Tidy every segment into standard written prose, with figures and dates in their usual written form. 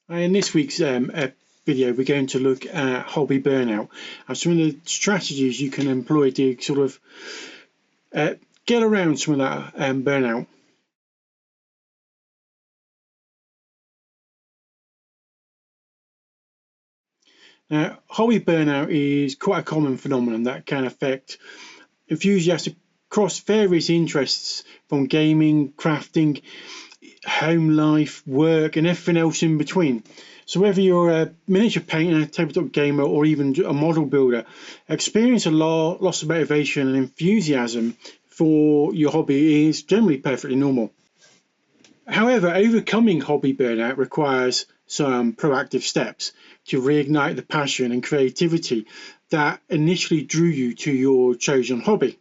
In this week's video, we're going to look at hobby burnout and some of the strategies you can employ to sort of get around some of that burnout. Now, hobby burnout is quite a common phenomenon that can affect enthusiasts across various interests, from gaming, crafting, home life, work, and everything else in between. So whether you're a miniature painter, tabletop gamer, or even a model builder, experience a loss of motivation and enthusiasm for your hobby is generally perfectly normal. However, overcoming hobby burnout requires some proactive steps to reignite the passion and creativity that initially drew you to your chosen hobby.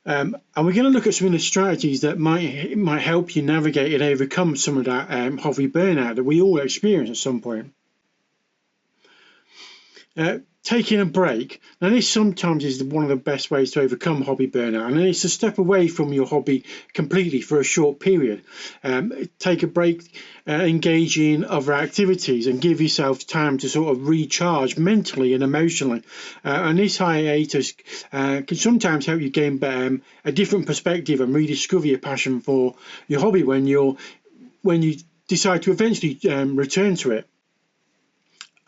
And we're going to look at some of the strategies that might help you navigate and overcome some of that hobby burnout that we all experience at some point. Taking a break. Now, this sometimes is one of the best ways to overcome hobby burnout, and it's to step away from your hobby completely for a short period. Take a break, engage in other activities, and give yourself time to sort of recharge mentally and emotionally. And this hiatus can sometimes help you gain a different perspective and rediscover your passion for your hobby when you decide to eventually return to it.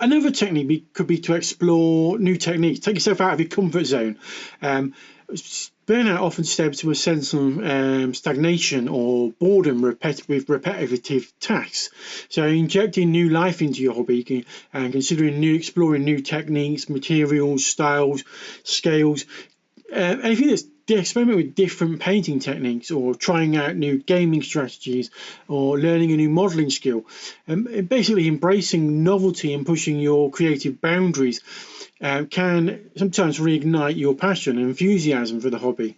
Another technique could be to explore new techniques. Take yourself out of your comfort zone. Burnout often stems from a sense of stagnation or boredom with repetitive tasks. So injecting new life into your hobby and exploring new techniques, materials, styles, scales, anything that's experiment with different painting techniques, or trying out new gaming strategies, or learning a new modeling skill. Basically embracing novelty and pushing your creative boundaries can sometimes reignite your passion and enthusiasm for the hobby.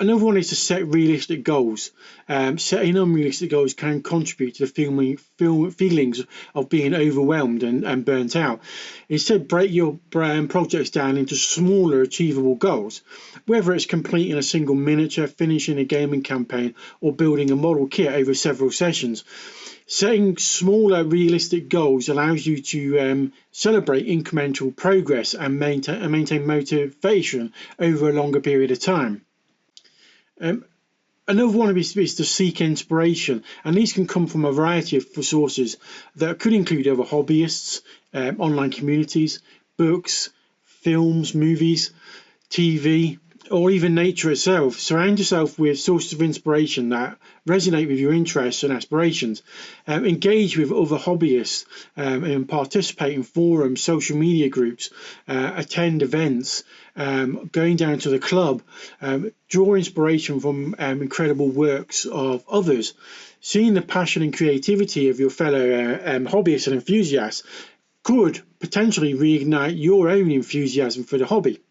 Another one is to set realistic goals. Setting unrealistic goals can contribute to the feelings of being overwhelmed and burnt out. Instead, break your projects down into smaller, achievable goals, whether it's completing a single miniature, finishing a gaming campaign, or building a model kit over several sessions. Setting smaller, realistic goals allows you to celebrate incremental progress and maintain motivation over a longer period of time. Another one is to seek inspiration, and these can come from a variety of sources that could include other hobbyists, online communities, books, films, movies, TV, or even nature itself. Surround yourself with sources of inspiration that resonate with your interests and aspirations. Engage with other hobbyists and participate in forums, social media groups, attend events, going down to the club, draw inspiration from incredible works of others. Seeing the passion and creativity of your fellow hobbyists and enthusiasts could potentially reignite your own enthusiasm for the hobby.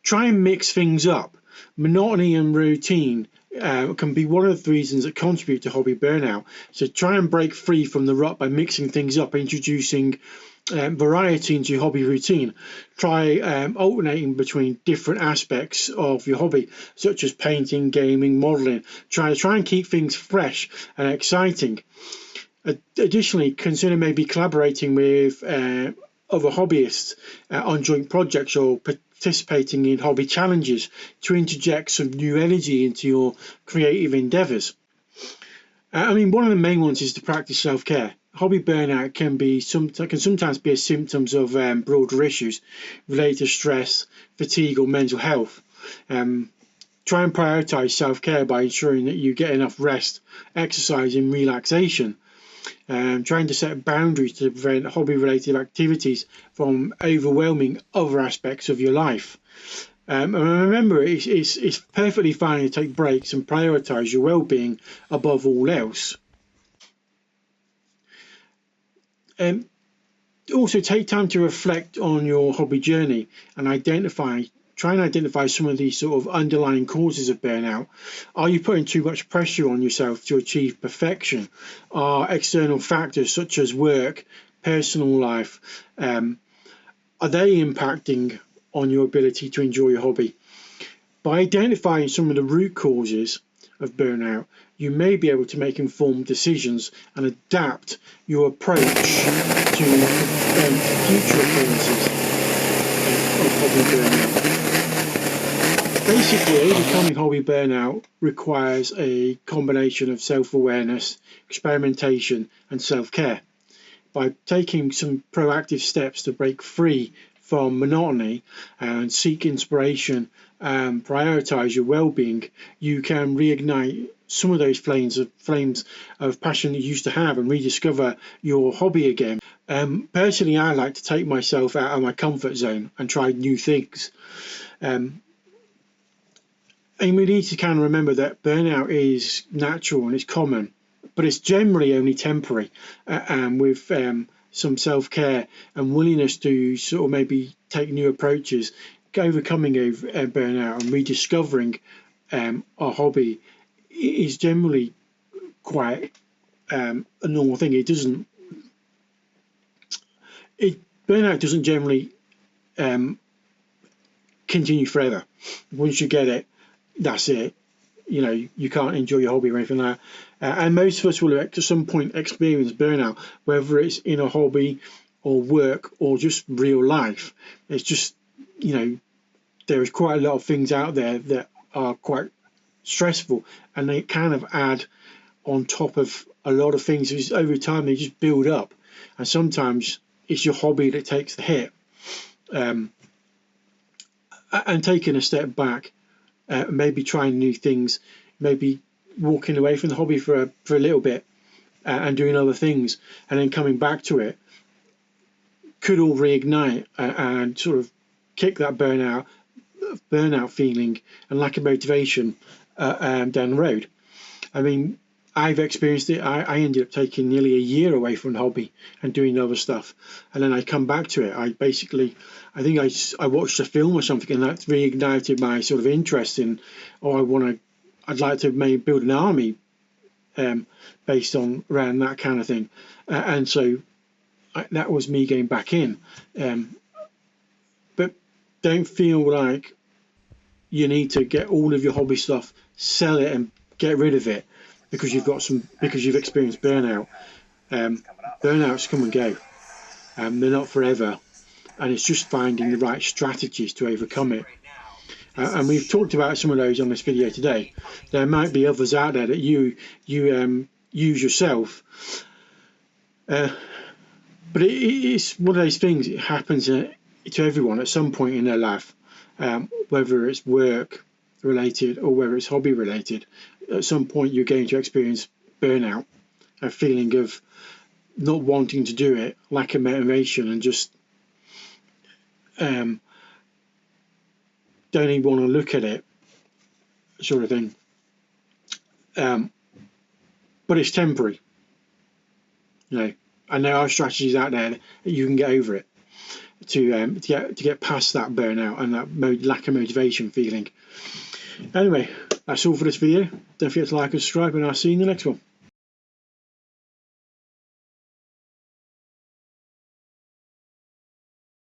Try and mix things up. Monotony and routine can be one of the reasons that contribute to hobby burnout. So try and break free from the rut by mixing things up, introducing variety into your hobby routine. Try alternating between different aspects of your hobby, such as painting, gaming, modeling. Try and keep things fresh and exciting. Additionally, consider maybe collaborating with other hobbyists on joint projects, or participating in hobby challenges to interject some new energy into your creative endeavours. One of the main ones is to practice self-care. Hobby burnout can sometimes be a symptom of broader issues related to stress, fatigue, or mental health. Try and prioritise self-care by ensuring that you get enough rest, exercise, and relaxation. Trying to set boundaries to prevent hobby-related activities from overwhelming other aspects of your life. And remember, it's perfectly fine to take breaks and prioritise your well-being above all else. Also, take time to reflect on your hobby journey and try and identify some of these sort of underlying causes of burnout. Are you putting too much pressure on yourself to achieve perfection? Are external factors such as work, personal life, are they impacting on your ability to enjoy your hobby? By identifying some of the root causes, of burnout, you may be able to make informed decisions and adapt your approach to future occurrences of hobby burnout. Basically, overcoming hobby burnout requires a combination of self-awareness, experimentation, and self-care. By taking some proactive steps to break free from monotony and seek inspiration and prioritize your well-being, you can reignite some of those flames of passion that you used to have and rediscover your hobby again. Personally, I like to take myself out of my comfort zone and try new things. And we need to kind of remember that burnout is natural and it's common, but it's generally only temporary. And with some self-care and willingness to sort of maybe take new approaches, overcoming a burnout and rediscovering our hobby is generally quite a normal thing. Burnout doesn't generally continue forever. Once you get it, that's it. You know, you can't enjoy your hobby or anything like that. And most of us will at some point experience burnout, whether it's in a hobby or work or just real life. It's just, you know, there is quite a lot of things out there that are quite stressful, and they kind of add on top of a lot of things. Over time, they just build up, and sometimes it's your hobby that takes the hit. And taking a step back, maybe trying new things, maybe walking away from the hobby for a little bit and doing other things, and then coming back to it could all reignite and sort of kick that burnout feeling and lack of motivation down the road. I mean, I've experienced it. I ended up taking nearly a year away from the hobby and doing other stuff, and then I come back to it. I think I watched a film or something, and that reignited my sort of interest in, I'd like to maybe build an army based on around that kind of thing, and so that was me getting back in. But don't feel like you need to get all of your hobby stuff, sell it, and get rid of it because you've experienced burnout. Burnouts come and go. They're not forever, and it's just finding the right strategies to overcome it. And we've talked about some of those on this video today. There might be others out there that you use yourself, but it's one of those things. It happens to everyone at some point in their life, whether it's work related or whether it's hobby related. At some point, you're going to experience burnout, a feeling of not wanting to do it, lack of motivation, and just don't even want to look at it, sort of thing. But it's temporary, you know. And there are strategies out there that you can get over it to get past that burnout and that lack of motivation feeling. Anyway, that's all for this video. Don't forget to like and subscribe, and I'll see you in the next one.